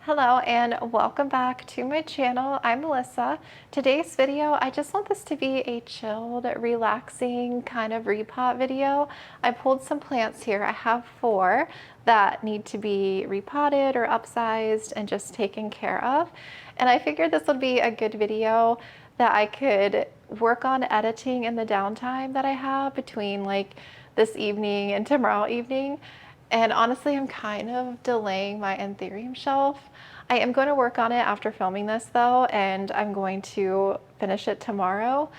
Hello and welcome back to my channel. I'm Melissa. Today's video, I just want this to be a chilled, relaxing kind of repot video. I pulled some plants here. I have 4 that need to be repotted or upsized and just taken care of. And I figured this would be a good video that I could work on editing in the downtime that I have between like this evening and tomorrow evening. And honestly, I'm kind of delaying my anthurium shelf. I am going to work on it after filming this though, and I'm going to finish it tomorrow.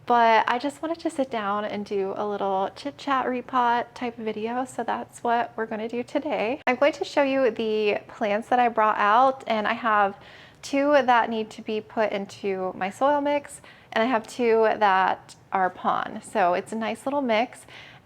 But I just wanted to sit down and do a little chit chat repot type of video. So that's what we're going to do today. I'm going to show you the plants that I brought out, and I have 2 that need to be put into my soil mix, and I have 2 that are pon. So it's a nice little mix.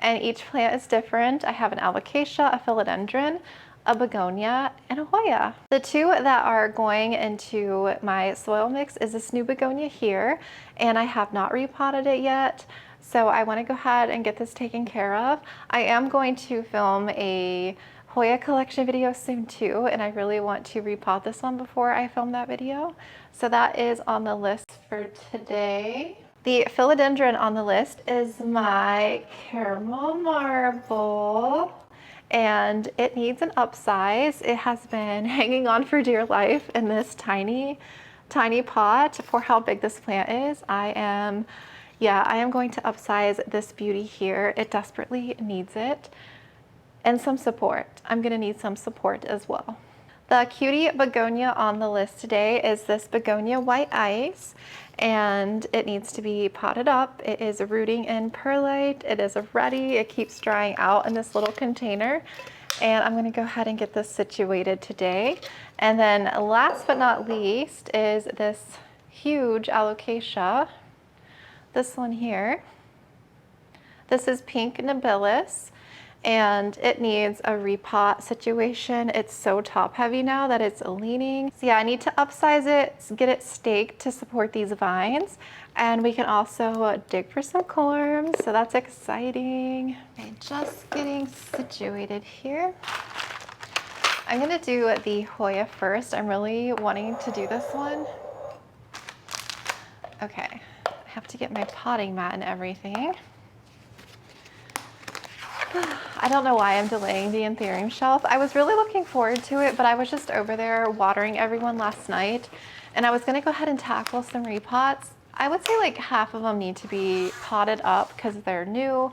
And each plant is different. I have an alocasia, a philodendron, a begonia, and a hoya. The 2 that are going into my soil mix is this new begonia here, and I have not repotted it yet. So I want to go ahead and get this taken care of. I am going to film a hoya collection video soon too, and I really want to repot this one before I film that video. So that is on the list for today. The philodendron on the list is my caramel marble, and it needs an upsize. It has been hanging on for dear life in this tiny pot for how big this plant is. I am going to upsize this beauty here. It desperately needs it, and some support. I'm gonna need some support as well. The cutie begonia on the list today is this begonia white ice, and it needs to be potted up. It is rooting in perlite. It is ready. It keeps drying out in this little container, and I'm going to go ahead and get this situated today. And then last but not least is this huge alocasia, this one here. This is pink nobilis, and it needs a repot situation. It's so top heavy now that it's leaning. So yeah, I need to upsize it, get it staked to support these vines. And we can also dig for some corms, so that's exciting. Okay, just getting situated here. I'm gonna do the hoya first. I'm really wanting to do this one. Okay, I have to get my potting mat and everything. I don't know why I'm delaying the anthurium shelf. I was really looking forward to it, but I was just over there watering everyone last night, and I was gonna go ahead and tackle some repots. I would say like half of them need to be potted up because they're new,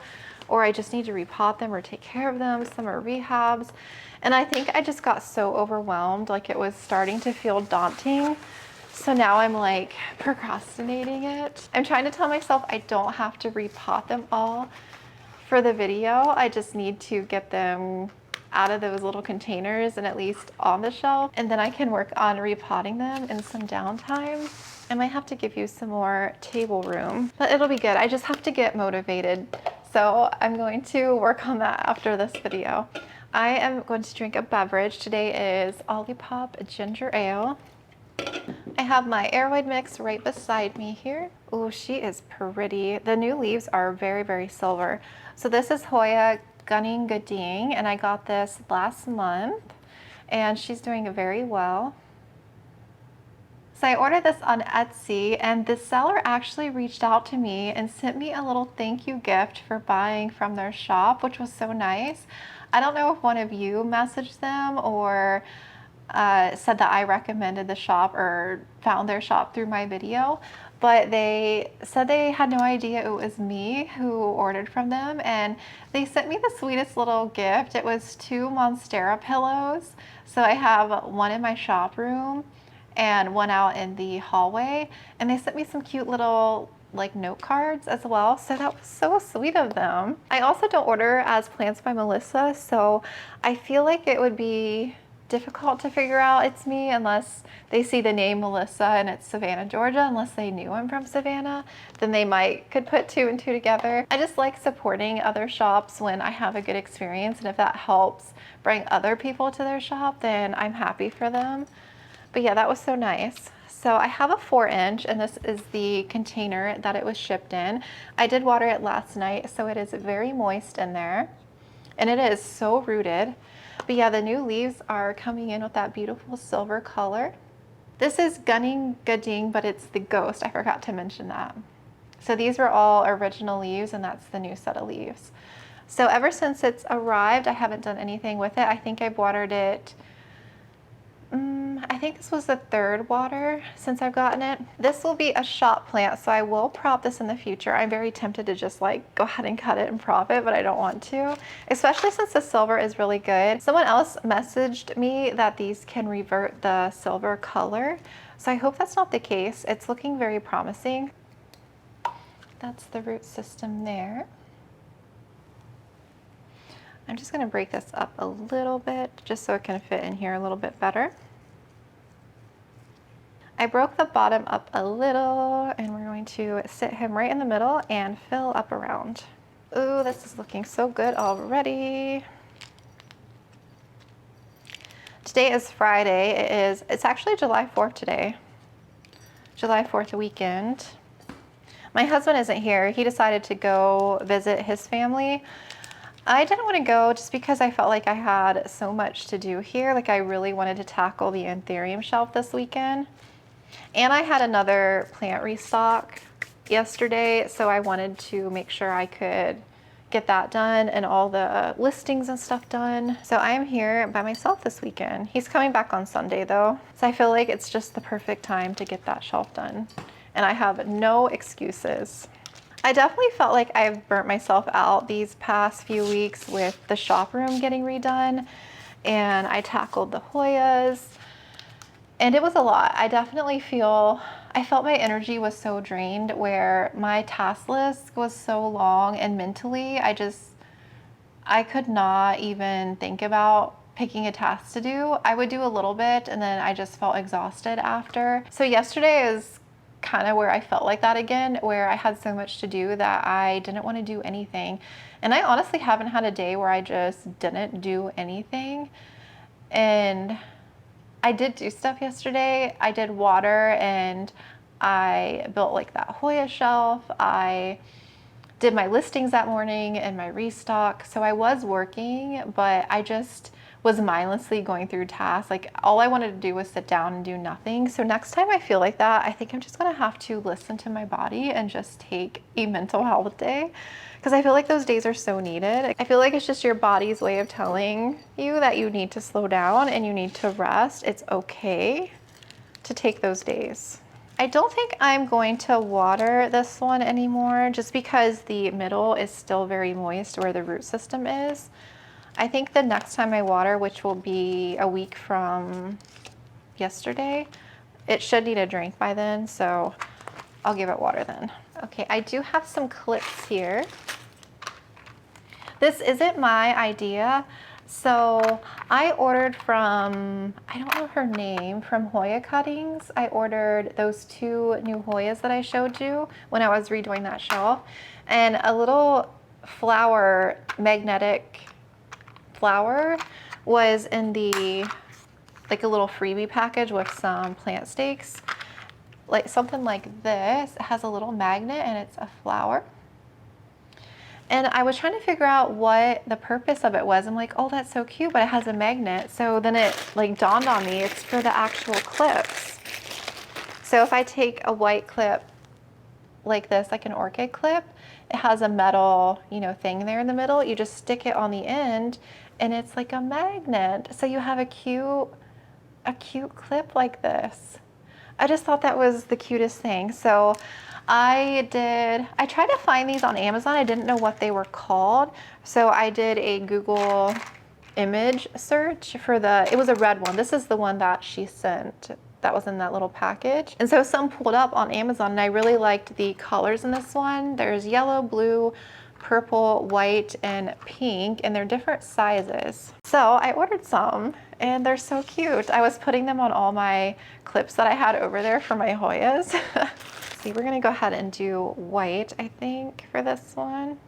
or I just need to repot them or take care of them. Some are rehabs. And I think I just got so overwhelmed, like it was starting to feel daunting. So now I'm like procrastinating it. I'm trying to tell myself I don't have to repot them all for the video. I just need to get them out of those little containers and at least on the shelf, and then I can work on repotting them in some downtime. I might have to give you some more table room, but it'll be good. I just have to get motivated. So I'm going to work on that after this video. I am going to drink a beverage. Today is Olipop ginger ale. I have my airwide mix right beside me here. Oh, she is pretty. The new leaves are very, very silver. So this is Hoya Gunning Gooding, and I got this last month, and she's doing very well. So I ordered this on Etsy, and the seller actually reached out to me and sent me a little thank you gift for buying from their shop, which was so nice. I don't know if one of you messaged them or said that I recommended the shop or found their shop through my video, but they said they had no idea it was me who ordered from them, and they sent me the sweetest little gift. It was 2 Monstera pillows. So I have one in my shop room and one out in the hallway, and they sent me some cute little like note cards as well, so that was so sweet of them. I also don't order as Plants by Melissa, so I feel like it would be difficult to figure out it's me unless they see the name Melissa and it's Savannah, Georgia. Unless they knew I'm from Savannah, then they could put 2 and 2 together. I just like supporting other shops when I have a good experience, and if that helps bring other people to their shop, then I'm happy for them. But yeah, that was so nice. So I have a 4-inch, and this is the container that it was shipped in. I did water it last night, so it is very moist in there, and it is so rooted. But yeah, the new leaves are coming in with that beautiful silver color. This is Gunning Gading, but it's the ghost. I forgot to mention that. So these were all original leaves, and that's the new set of leaves. So ever since it's arrived, I haven't done anything with it. I think I've watered it, I think this was the third water since I've gotten it. This will be a shop plant, so I will prop this in the future. I'm very tempted to just like go ahead and cut it and prop it, but I don't want to, especially since the silver is really good. Someone else messaged me that these can revert the silver color, so I hope that's not the case. It's looking very promising. That's the root system there. I'm just going to break this up a little bit just so it can fit in here a little bit better. I broke the bottom up a little, and we're going to sit him right in the middle and fill up around. Ooh, this is looking so good already. Today is Friday. It's actually July 4th today. July 4th weekend. My husband isn't here. He decided to go visit his family. I didn't want to go just because I felt like I had so much to do here. Like I really wanted to tackle the anthurium shelf this weekend. And I had another plant restock yesterday, so I wanted to make sure I could get that done and all the listings and stuff done. So I am here by myself this weekend. He's coming back on Sunday though. So I feel like it's just the perfect time to get that shelf done. And I have no excuses. I definitely felt like I've burnt myself out these past few weeks with the shop room getting redone, and I tackled the Hoyas, and it was a lot. I felt my energy was so drained where my task list was so long, and mentally I could not even think about picking a task to do. I would do a little bit and then I just felt exhausted after. So yesterday is kind of where I felt like that again, where I had so much to do that I didn't want to do anything. And I honestly haven't had a day where I just didn't do anything. And I did do stuff yesterday. I did water, and I built like that Hoya shelf. I did my listings that morning and my restock. So I was working, but I just was mindlessly going through tasks. Like all I wanted to do was sit down and do nothing. So next time I feel like that, I think I'm just gonna have to listen to my body and just take a mental health day, because I feel like those days are so needed. I feel like it's just your body's way of telling you that you need to slow down and you need to rest. It's okay to take those days. I don't think I'm going to water this one anymore just because the middle is still very moist where the root system is. I think the next time I water, which will be a week from yesterday, it should need a drink by then, so I'll give it water then. Okay, I do have some clips here. This isn't my idea. So I ordered from, I don't know her name, from Hoya Cuttings. I ordered those 2 new Hoyas that I showed you when I was redoing that shelf, and a little flower, magnetic flower was in the, like a little freebie package with some plant stakes. Like something like this. It has a little magnet and it's a flower. And I was trying to figure out what the purpose of it was. I'm like, oh, that's so cute, but it has a magnet. So then it like dawned on me, it's for the actual clips. So if I take a white clip like this, like an orchid clip, it has a metal, thing there in the middle. You just stick it on the end and it's like a magnet. So you have a cute clip like this. I just thought that was the cutest thing. So I tried to find these on Amazon. I didn't know what they were called. So I did a Google image search for it was a red one. This is the one that she sent that was in that little package. And so some pulled up on Amazon, and I really liked the colors in this one. There's yellow, blue, purple, white, and pink, and they're different sizes. So I ordered some, and they're so cute. I was putting them on all my clips that I had over there for my Hoyas. See, we're gonna go ahead and do white, I think, for this one.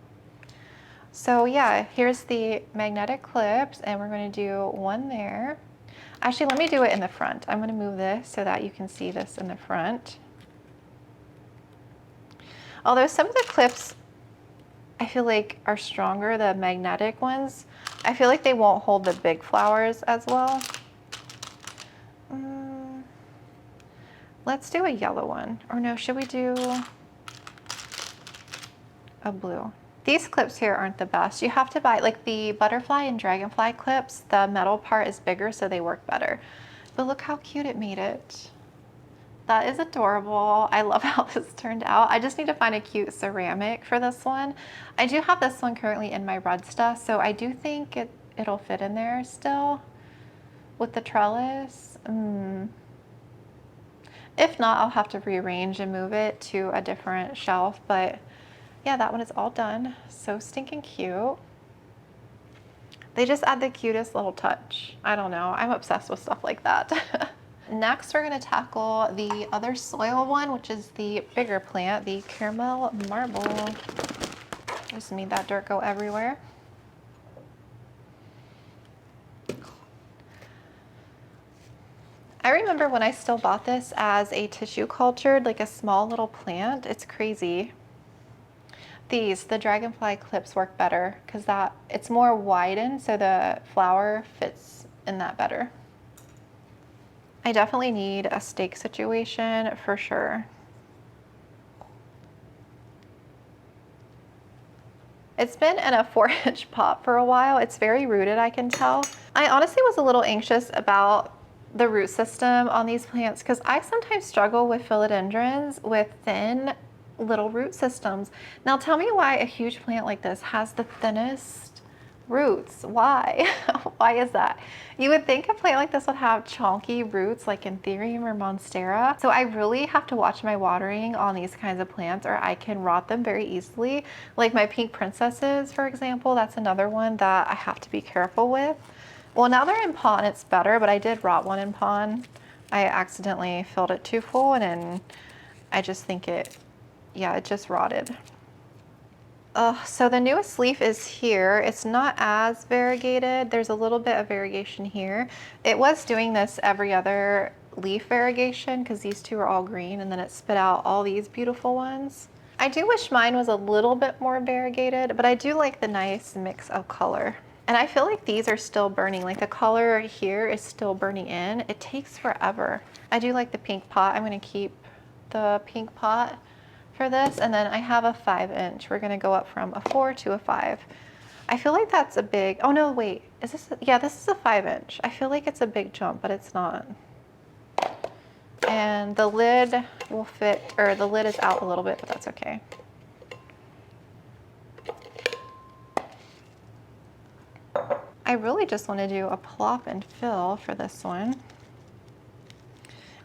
So yeah, here's the magnetic clips, and we're gonna do one there. Actually, let me do it in the front. I'm gonna move this so that you can see this in the front. Although some of the clips, I feel like are stronger, the magnetic ones. I feel like they won't hold the big flowers as well. Let's do a yellow one. Or no, should we do a blue? These clips here aren't the best. You have to buy, like the butterfly and dragonfly clips, the metal part is bigger so they work better. But look how cute it made it. That is adorable. I love how this turned out. I just need to find a cute ceramic for this one. I do have this one currently in my rhodsta, so I do think it'll fit in there still with the trellis. If not, I'll have to rearrange and move it to a different shelf, but yeah, that one is all done. So stinking cute. They just add the cutest little touch. I don't know, I'm obsessed with stuff like that. Next, we're gonna tackle the other soil one, which is the bigger plant, the caramel marble. Just made that dirt go everywhere. I remember when I still bought this as a tissue cultured, like a small little plant. It's crazy. The dragonfly clips work better because it's more widened, so the flower fits in that better. I definitely need a stake situation for sure. It's been in a 4-inch pot for a while. It's very rooted, I can tell. I honestly was a little anxious about the root system on these plants because I sometimes struggle with philodendrons with thin little root systems. Now tell me why a huge plant like this has the thinnest roots. Why? Why is that? You would think a plant like this would have chunky roots like Anthurium or Monstera. So I really have to watch my watering on these kinds of plants or I can rot them very easily. Like my pink princesses, for example, that's another one that I have to be careful with. Well, now they're in pot and it's better, but I did rot one in pot. I accidentally filled it too full and then I just think it just rotted. So the newest leaf is here. It's not as variegated. There's a little bit of variegation here. It was doing this every other leaf variegation because these two are all green and then it spit out all these beautiful ones. I do wish mine was a little bit more variegated, but I do like the nice mix of color. And I feel like these are still burning. Like the color here is still burning in. It takes forever. I do like the pink pot. I'm gonna keep the pink pot for this, and then I have a 5-inch. We're gonna go up from a 4 to a 5. I feel like that's a big, oh no, wait, is this, yeah, this is a 5-inch. I feel like it's a big jump, but it's not. And the lid will fit, or the lid is out a little bit, but that's okay. I really just want to do a plop and fill for this one.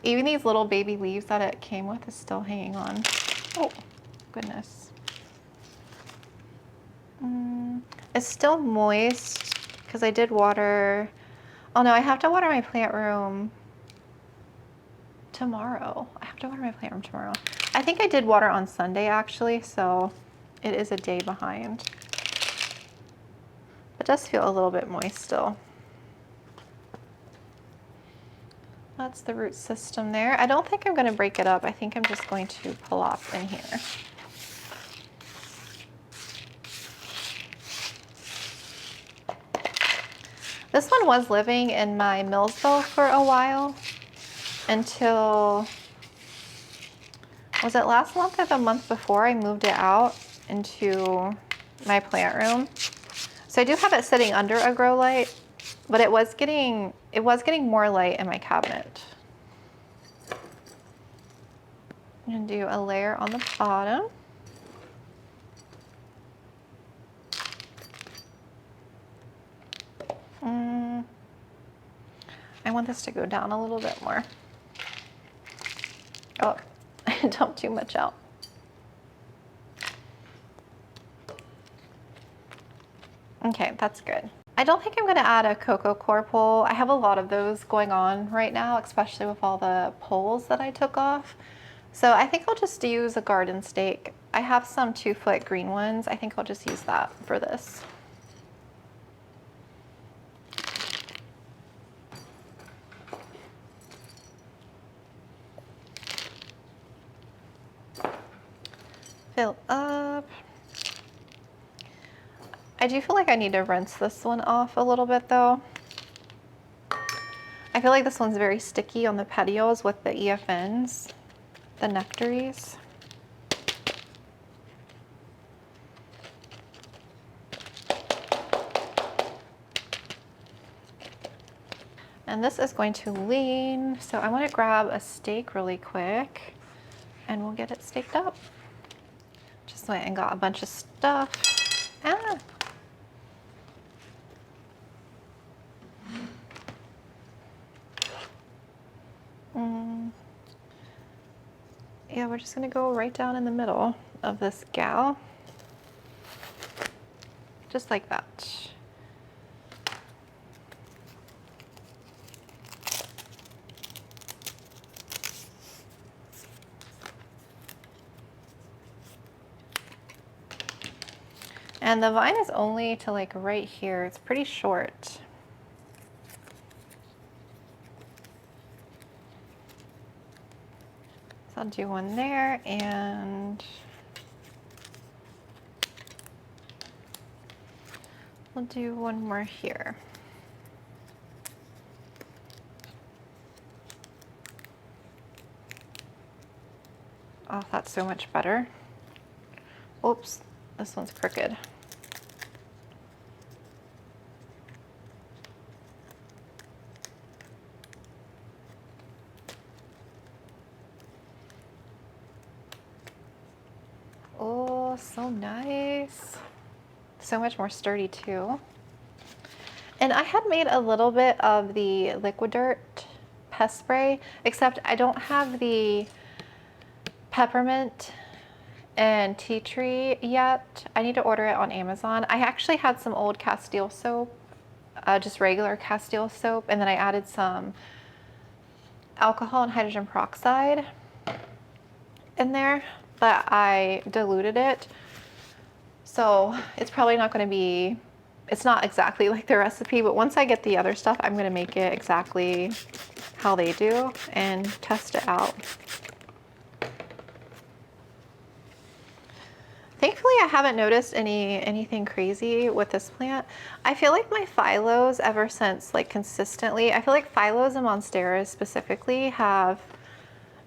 Even these little baby leaves that it came with is still hanging on. Oh, goodness. It's still moist because I did water. Oh no, I have to water my plant room tomorrow. I have to water my plant room tomorrow. I think I did water on Sunday actually, so it is a day behind. It does feel a little bit moist still. That's the root system there. I don't think I'm going to break it up. I think I'm just going to plop in here. This one was living in my Millsville for a while until, was it last month or the month before I moved it out into my plant room? So I do have it sitting under a grow light, but it was getting more light in my cabinet. I'm gonna do a layer on the bottom. I want this to go down a little bit more. Oh, I dumped too much out. Okay, that's good. I don't think I'm gonna add a cocoa core pole. I have a lot of those going on right now, especially with all the poles that I took off. So I think I'll just use a garden stake. I have some 2-foot green ones. I think I'll just use that for this. Fill up. I do feel like I need to rinse this one off a little bit though. I feel like this one's very sticky on the petioles with the EFNs, the nectaries. And this is going to lean, so I want to grab a stake really quick and we'll get it staked up. Just went and got a bunch of stuff. Ah. Yeah, we're just gonna go right down in the middle of this gal. Just like that. And the vine is only to like right here. It's pretty short. So I'll do one there and we'll do one more here. Oh, that's so much better. Oops, this one's crooked. Oh, so nice. So much more sturdy too. And I had made a little bit of the liquid dirt pest spray, except I don't have the peppermint and tea tree yet. I need to order it on Amazon. I actually had some old Castile soap, just regular Castile soap, and then I added some alcohol and hydrogen peroxide in there, but I diluted it. So it's probably not going to be, it's not exactly like the recipe, but once I get the other stuff, I'm going to make it exactly how they do and test it out. Thankfully, I haven't noticed anything crazy with this plant. I feel like my phylos ever since, like consistently, I feel like phylos and monsteras specifically have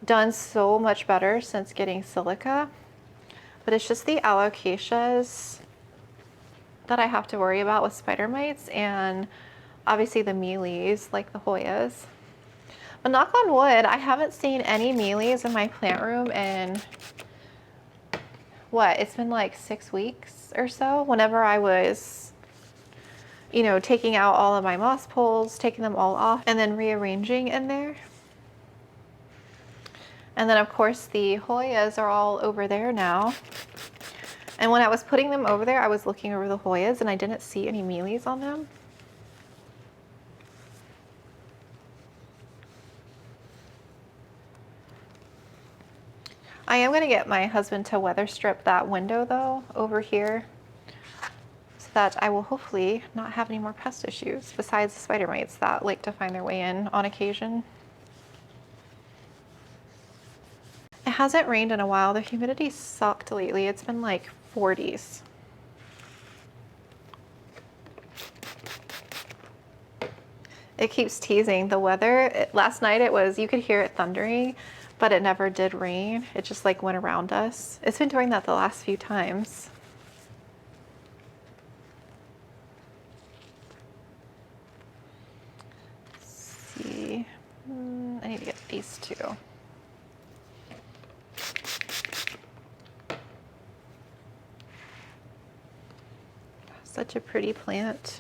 done so much better since getting silica, but it's just the alocasias that I have to worry about with spider mites, and obviously the mealies like the hoyas. But knock on wood, I haven't seen any mealies in my plant room in what, it's been like 6 weeks or so. Whenever I was, you know, taking out all of my moss poles, taking them all off and then rearranging in there. And then of course the hoyas are all over there now. And when I was putting them over there, I was looking over the hoyas and I didn't see any mealies on them. I am going to get my husband to weather strip that window though over here, so that I will hopefully not have any more pest issues besides the spider mites that like to find their way in on occasion. It hasn't rained in a while. The humidity sucked lately. It's been like 40s. It keeps teasing the weather. Last night it was, you could hear it thundering, but it never did rain. It just like went around us. It's been doing that the last few times. Let's see, I need to get these two. Such a pretty plant.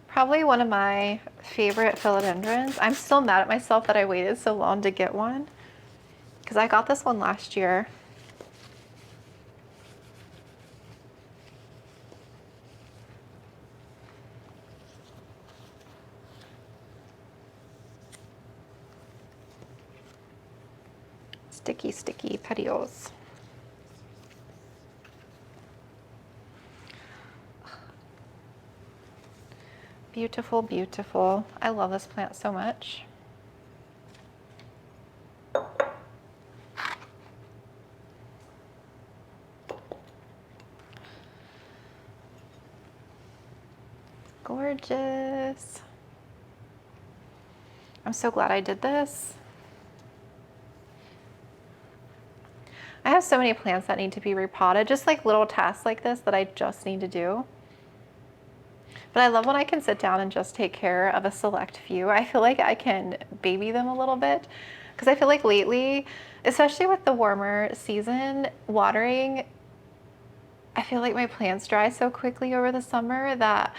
Probably one of my favorite philodendrons. I'm still mad at myself that I waited so long to get one, because I got this one last year. Sticky, sticky petioles. Beautiful, beautiful. I love this plant so much. Gorgeous. I'm so glad I did this. I have so many plants that need to be repotted, just like little tasks like this that I just need to do. But I love when I can sit down and just take care of a select few. I feel like I can baby them a little bit because I feel like lately, especially with the warmer season, watering, I feel like my plants dry so quickly over the summer that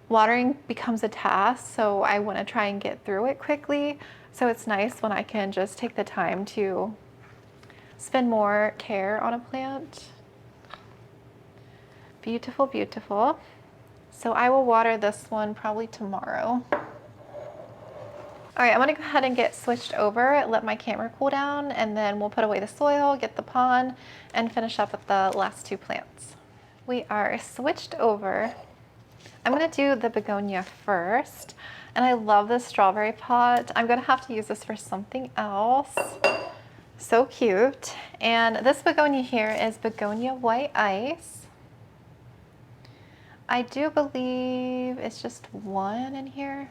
watering becomes a task. So I want to try and get through it quickly. So it's nice when I can just take the time to spend more care on a plant. Beautiful, beautiful. So I will water this one probably tomorrow. All right, I'm gonna go ahead and get switched over, let my camera cool down, and then we'll put away the soil, get the pond, and finish up with the last two plants. We are switched over. I'm gonna do the begonia first, and I love this strawberry pot. I'm gonna have to use this for something else. So cute. And this begonia here is begonia white ice. I do believe it's just one in here,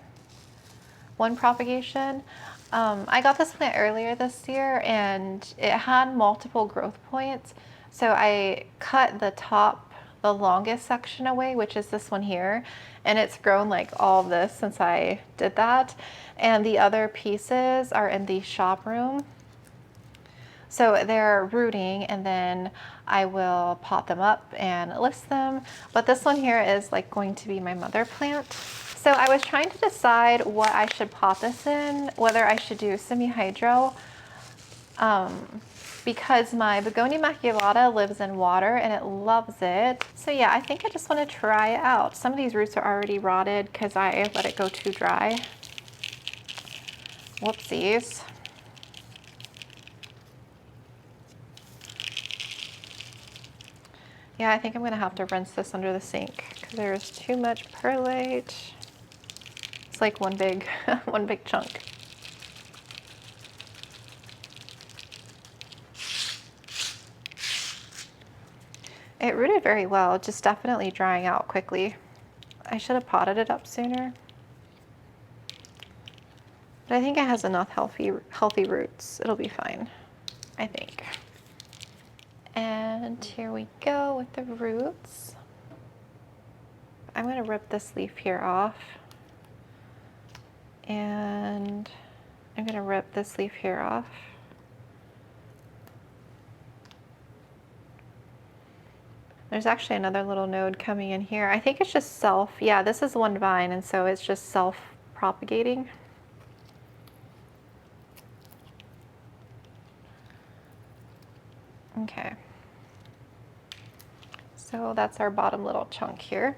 one propagation. I got this plant earlier this year and it had multiple growth points. So I cut the top, the longest section away, which is this one here. And it's grown like all of this since I did that. And the other pieces are in the shop room. So they're rooting, and then I will pot them up and list them. But this one here is like going to be my mother plant. So I was trying to decide what I should pot this in, whether I should do semi-hydro, because my begonia maculata lives in water and it loves it. So yeah, I think I just want to try it out. Some of these roots are already rotted because I let it go too dry. Whoopsies. Yeah, I think I'm gonna have to rinse this under the sink because there's too much perlite. It's like one big, one big chunk. It rooted very well, just definitely drying out quickly. I should have potted it up sooner. But I think it has enough healthy roots. It'll be fine, I think. And here we go with the roots. I'm gonna rip this leaf here off. And I'm gonna rip this leaf here off. There's actually another little node coming in here. I think it's just yeah, this is one vine, and so it's just self-propagating. Okay. So that's our bottom little chunk here.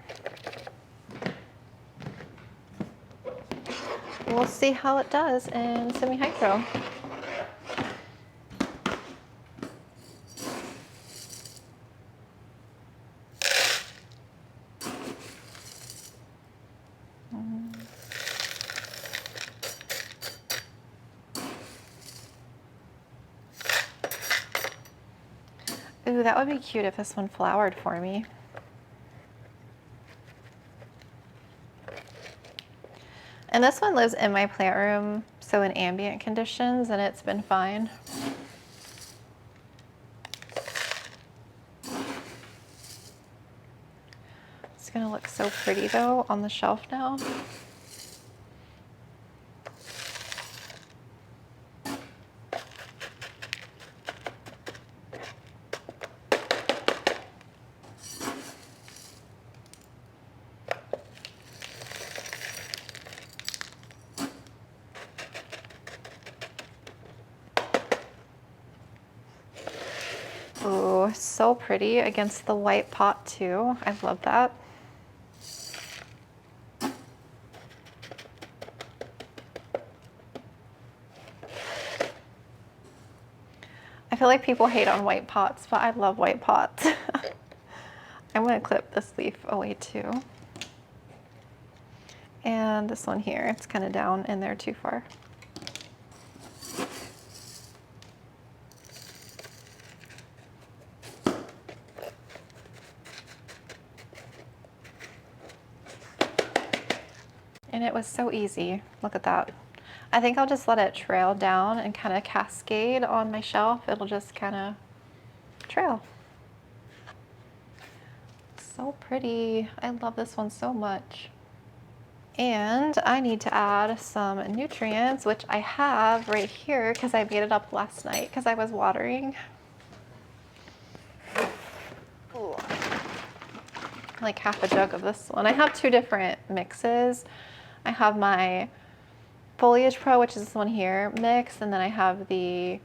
We'll see how it does in semi-hydro. Ooh, that would be cute if this one flowered for me. And this one lives in my plant room, so in ambient conditions, and it's been fine. It's gonna look so pretty though on the shelf now. Oh, so pretty against the white pot too. I love that. I feel like people hate on white pots, but I love white pots. I'm gonna clip this leaf away too. And this one here, it's kind of down in there too far. And it was so easy. Look at that. I think I'll just let it trail down and kind of cascade on my shelf. It'll just kind of trail. So pretty. I love this one so much. And I need to add some nutrients, which I have right here because I made it up last night because I was watering. Ooh. Like half a jug of this one. I have two different mixes. I have my Foliage Pro, which is this one here, mix, and then I have the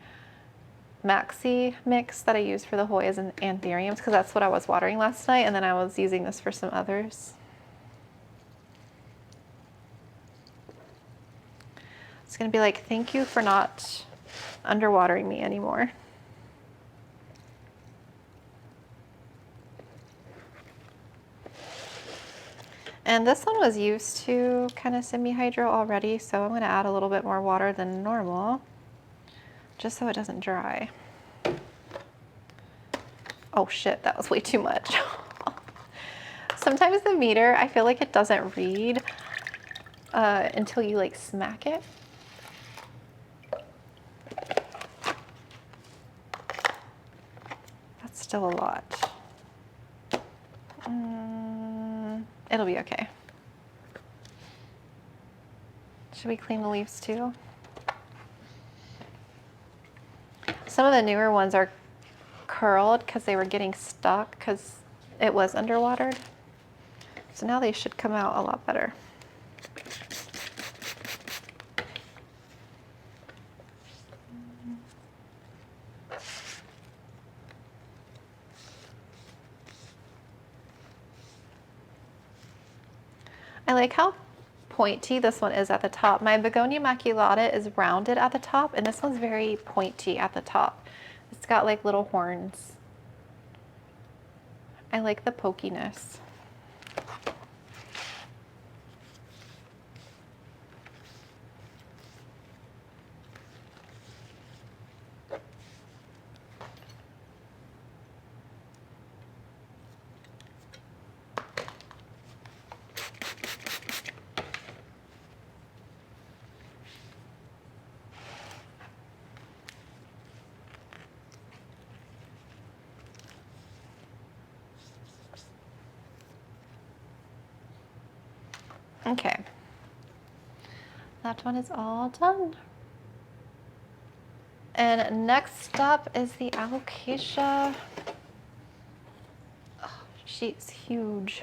Maxi mix that I use for the Hoyas and Anthuriums because that's what I was watering last night, and then I was using this for some others. It's gonna be like, thank you for not underwatering me anymore. And this one was used to kind of semi-hydro already, so I'm gonna add a little bit more water than normal, just so it doesn't dry. Oh shit, that was way too much. Sometimes the meter, I feel like it doesn't read until you like smack it. That's still a lot. It'll be okay. Should we clean the leaves too? Some of the newer ones are curled because they were getting stuck because it was underwatered. So now they should come out a lot better. I like how pointy this one is at the top. My Begonia maculata is rounded at the top, and this one's very pointy at the top. It's got like little horns. I like the pokiness. Okay, that one is all done. And next up is the alocasia. Oh, she's huge.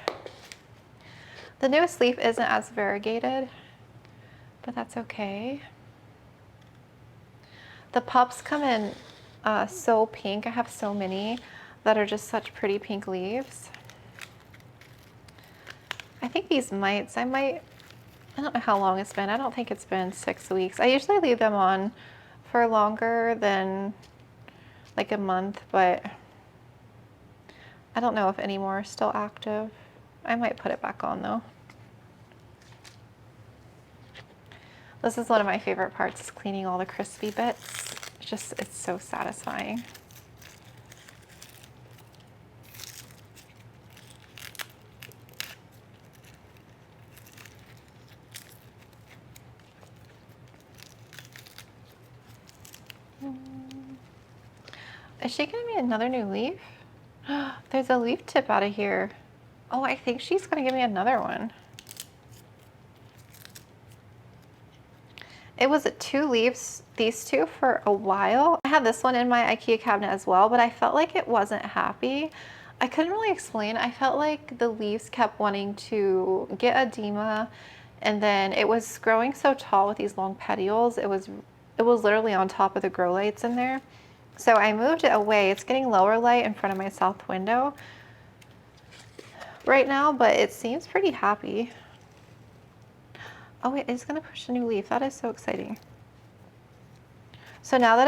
The newest leaf isn't as variegated, but that's okay. The pups come in so pink. I have so many that are just such pretty pink leaves. I think these mites, I don't know how long it's been. I don't think it's been 6 weeks. I usually leave them on for longer than like a month, but I don't know if any more are still active. I might put it back on though. This is one of my favorite parts, is cleaning all the crispy bits. It's so satisfying. Is she giving me another new leaf? There's a leaf tip out of here. Oh, I think she's gonna give me another one. It was 2 leaves, these two, for a while. I had this one in my IKEA cabinet as well, but I felt like it wasn't happy. I couldn't really explain. I felt like the leaves kept wanting to get edema, and then it was growing so tall with these long petioles. It was literally on top of the grow lights in there. So I moved it away. It's getting lower light in front of my south window right now, but it seems pretty happy. Oh, it is gonna push a new leaf. That is so exciting. So now that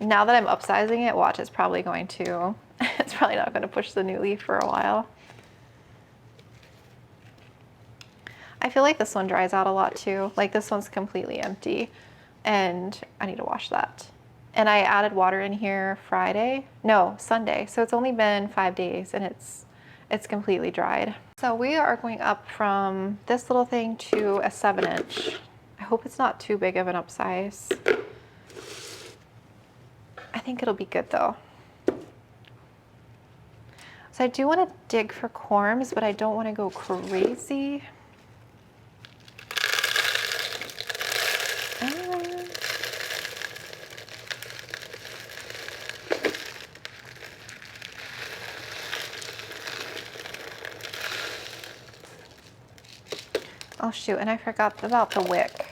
now that I'm upsizing it, watch, it's probably going to, it's probably not gonna push the new leaf for a while. I feel like this one dries out a lot too. Like this one's completely empty and I need to wash that. And I added water in here Sunday. So it's only been 5 days and it's it's completely dried. So we are going up from this little thing to a 7-inch. I hope it's not too big of an upsize. I think it'll be good though. So I do want to dig for corms, but I don't want to go crazy. Oh shoot, and I forgot about the wick.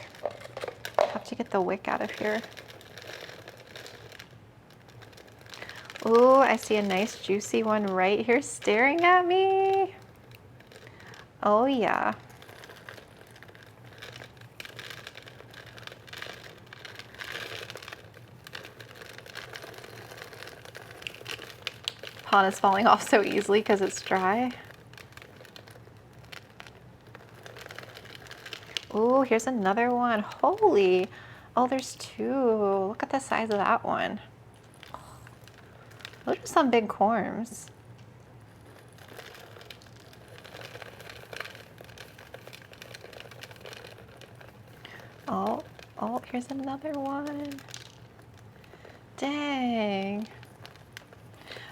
I have to get the wick out of here. Ooh, I see a nice juicy one right here staring at me. Oh yeah. Pot is falling off so easily because it's dry. Ooh, here's another one. Holy, oh, there's two. Look at the size of that one. Those are some big corms. Oh, here's another one. Dang.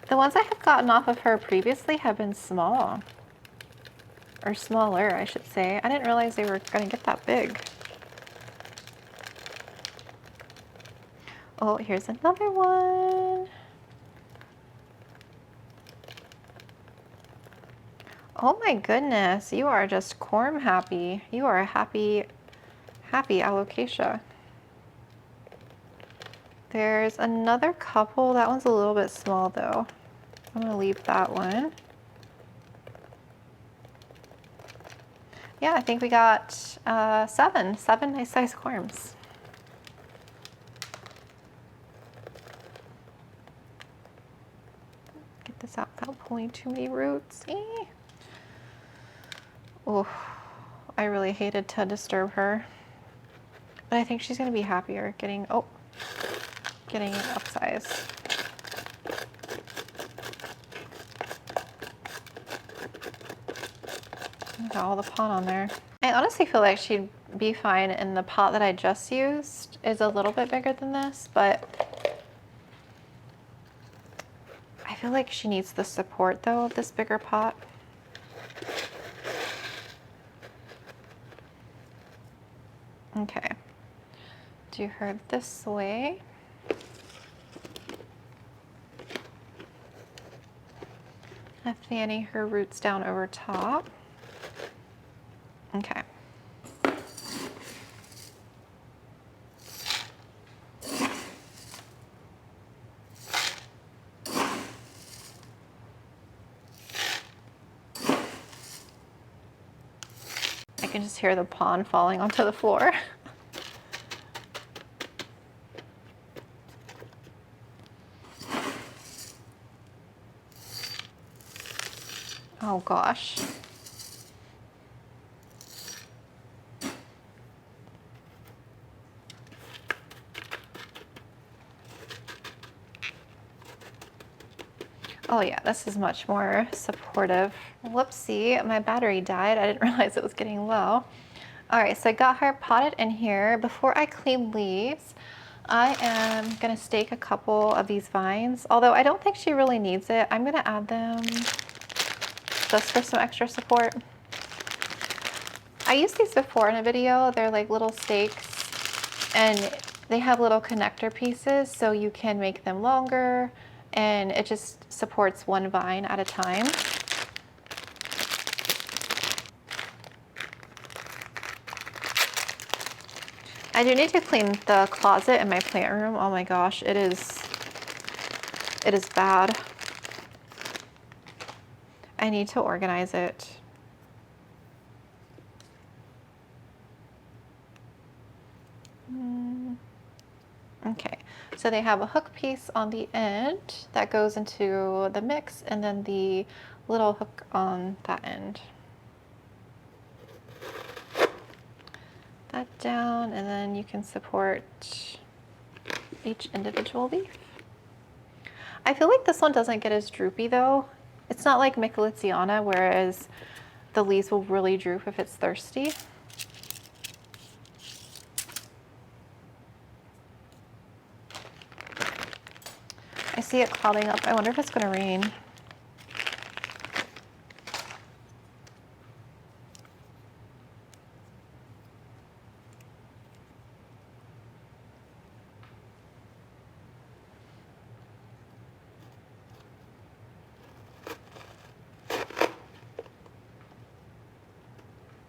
The ones I have gotten off of her previously have been small. Or smaller, I should say. I didn't realize they were gonna get that big. Oh, here's another one. Oh my goodness, you are just corm happy. You are a happy alocasia. There's another couple. That one's a little bit small though. I'm gonna leave that one. Yeah, I think we got seven nice size corms. Get this out without pulling too many roots. Oh, I really hated to disturb her, but I think she's gonna be happier getting it upsized. Got all the pot on there. I honestly feel like she'd be fine, and the pot that I just used is a little bit bigger than this, but I feel like she needs the support though of this bigger pot. Okay, do her this way. I'm fanning her roots down over top. Okay. I can just hear the pond falling onto the floor. Oh gosh. Oh yeah, this is much more supportive. Whoopsie, my battery died. I didn't realize it was getting low. All right, so I got her potted in here. Before I clean leaves, I am gonna stake a couple of these vines, although I don't think she really needs it. I'm gonna add them just for some extra support. I used these before in a video. They're like little stakes, and they have little connector pieces, so you can make them longer, and it just supports one vine at a time. I do need to clean the closet in my plant room. Oh my gosh, it is bad. I need to organize it. Okay, so they have a hook piece on the end that goes into the mix, and then the little hook on that end. That down, and then you can support each individual leaf. I feel like this one doesn't get as droopy though. It's not like Michelitziana, whereas the leaves will really droop if it's thirsty. I see it clouding up. I wonder if it's going to rain.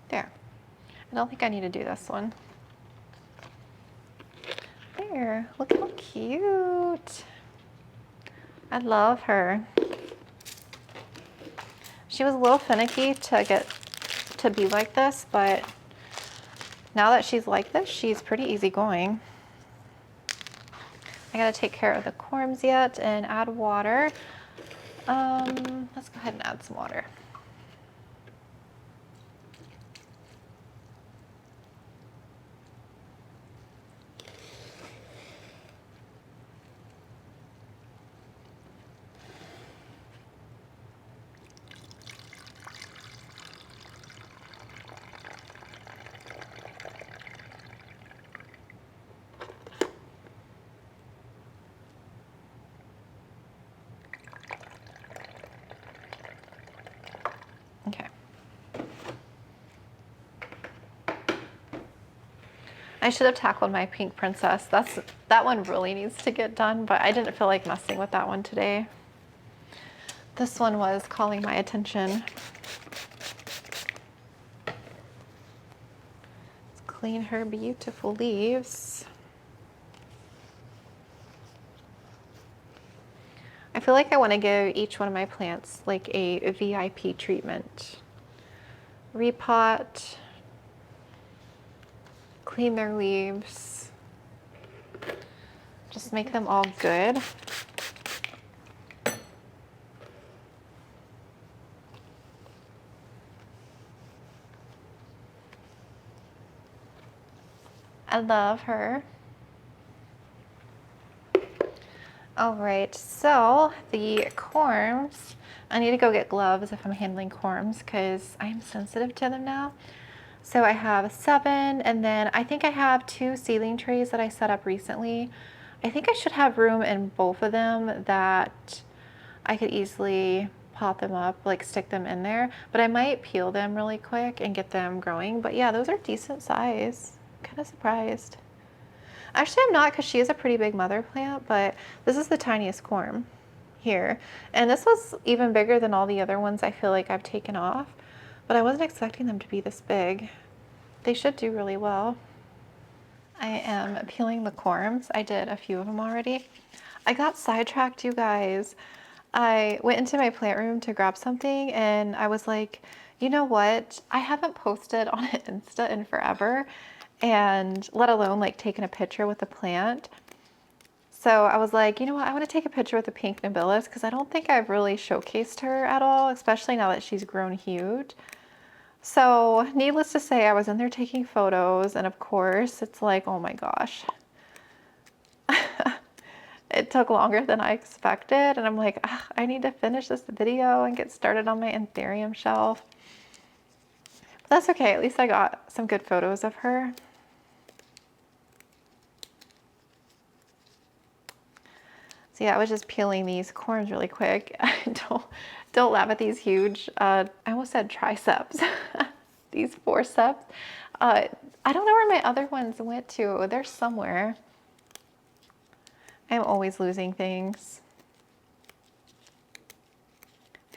There. I don't think I need to do this one. There. Look how cute. I love her. She was a little finicky to get to be like this, but now that she's like this, she's pretty easygoing. I gotta take care of the corms yet and add water. Let's go ahead and add some water. Okay. I should have tackled my pink princess. That one really needs to get done, but I didn't feel like messing with that one today. This one was calling my attention. Let's clean her beautiful leaves. I feel like I want to give each one of my plants like a VIP treatment. Repot, clean their leaves, just make them all good. I love her. All right, so the corms, I need to go get gloves if I'm handling corms because I'm sensitive to them now. So I have 7, and then I think I have 2 sealing trays that I set up recently. I think I should have room in both of them that I could easily pop them up, like stick them in there, but I might peel them really quick and get them growing. But yeah, those are decent size. I'm kind of surprised. Actually, I'm not, because she is a pretty big mother plant, but this is the tiniest corm here. And this was even bigger than all the other ones I feel like I've taken off, but I wasn't expecting them to be this big. They should do really well. I am peeling the corms. I did a few of them already. I got sidetracked, you guys. I went into my plant room to grab something and I was like, you know what? I haven't posted on Insta in forever, and let alone like taking a picture with the plant. So I was like, you know what? I want to take a picture with the pink nobilis because I don't think I've really showcased her at all, especially now that she's grown huge. So needless to say, I was in there taking photos, and of course it's like, oh my gosh. It took longer than I expected, and I'm like, I need to finish this video and get started on my anthurium shelf. But that's okay, at least I got some good photos of her. So yeah, I was just peeling these corms really quick. Don't laugh at these huge, I almost said triceps, these forceps. I don't know where my other ones went to. They're somewhere. I'm always losing things.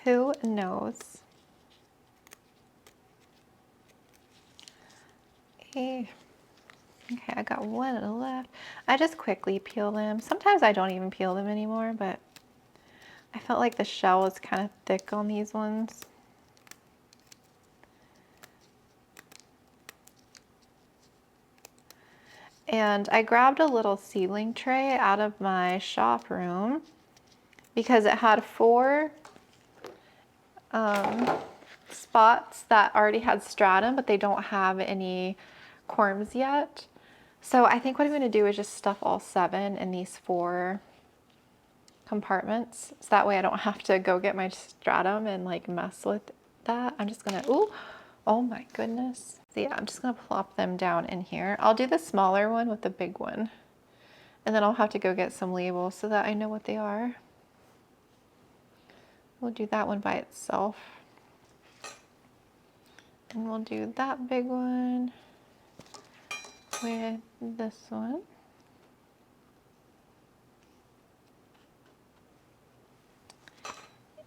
Who knows? Okay, I got one left. I just quickly peel them. Sometimes I don't even peel them anymore, but I felt like the shell was kind of thick on these ones. And I grabbed a little seedling tray out of my shop room because it had 4 spots that already had stratum, but they don't have any corms yet. So I think what I'm going to do is just stuff all 7 in these 4 compartments, so that way I don't have to go get my stratum and like mess with that. I'm just gonna, ooh, oh my goodness. So yeah, I'm just gonna plop them down in here. I'll do the smaller one with the big one, and then I'll have to go get some labels so that I know what they are. We'll do that one by itself. And we'll do that big one with this one.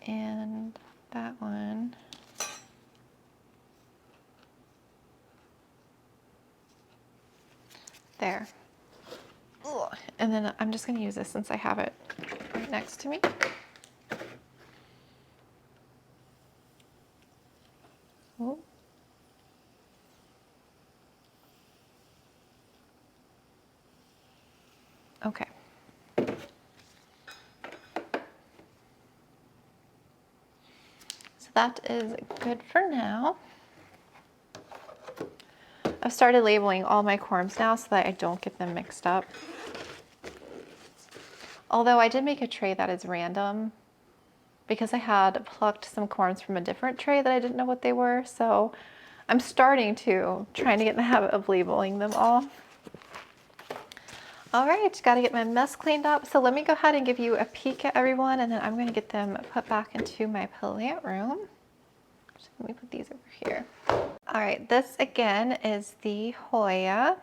And that one. There. Ugh. And then I'm just gonna use this since I have it right next to me. Ooh. Okay. So that is good for now. I've started labeling all my corms now so that I don't get them mixed up. Although I did make a tray that is random because I had plucked some corms from a different tray that I didn't know what they were. So I'm starting to trying to get in the habit of labeling them all. All right, got to get my mess cleaned up. So let me go ahead and give you a peek at everyone, and then I'm going to get them put back into my plant room. So let me put these over here. All right, this again is the Hoya.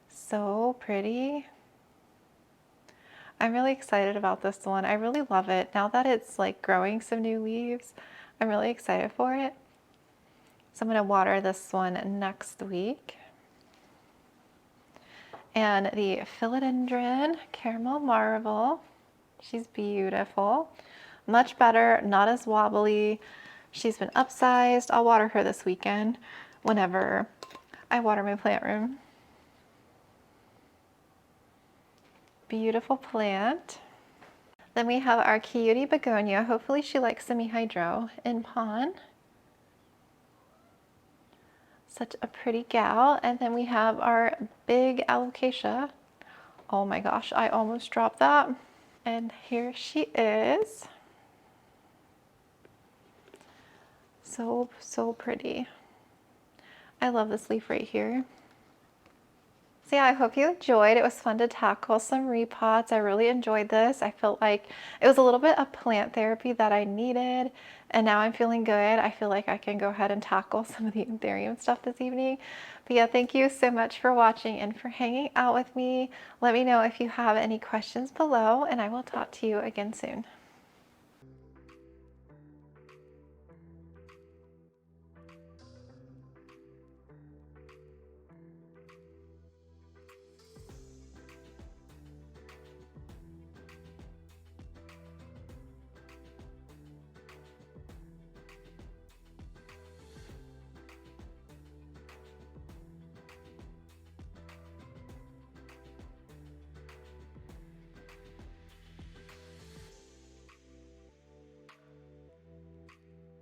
So pretty. I'm really excited about this one. I really love it. Now that it's like growing some new leaves, I'm really excited for it. So I'm going to water this one next week. And the philodendron caramel marble. She's beautiful. Much better, not as wobbly. She's been upsized. I'll water her this weekend whenever I water my plant room. Beautiful plant. Then we have our cutie begonia. Hopefully she likes semi-hydro in pond. Such a pretty gal. And then we have our big alocasia. Oh my gosh, I almost dropped that. And here she is. So, so pretty. I love this leaf right here. So yeah, I hope you enjoyed. It was fun to tackle some repots. I really enjoyed this. I felt like it was a little bit of plant therapy that I needed, and now I'm feeling good. I feel like I can go ahead and tackle some of the anthurium stuff this evening. But yeah, thank you so much for watching and for hanging out with me. Let me know if you have any questions below, and I will talk to you again soon.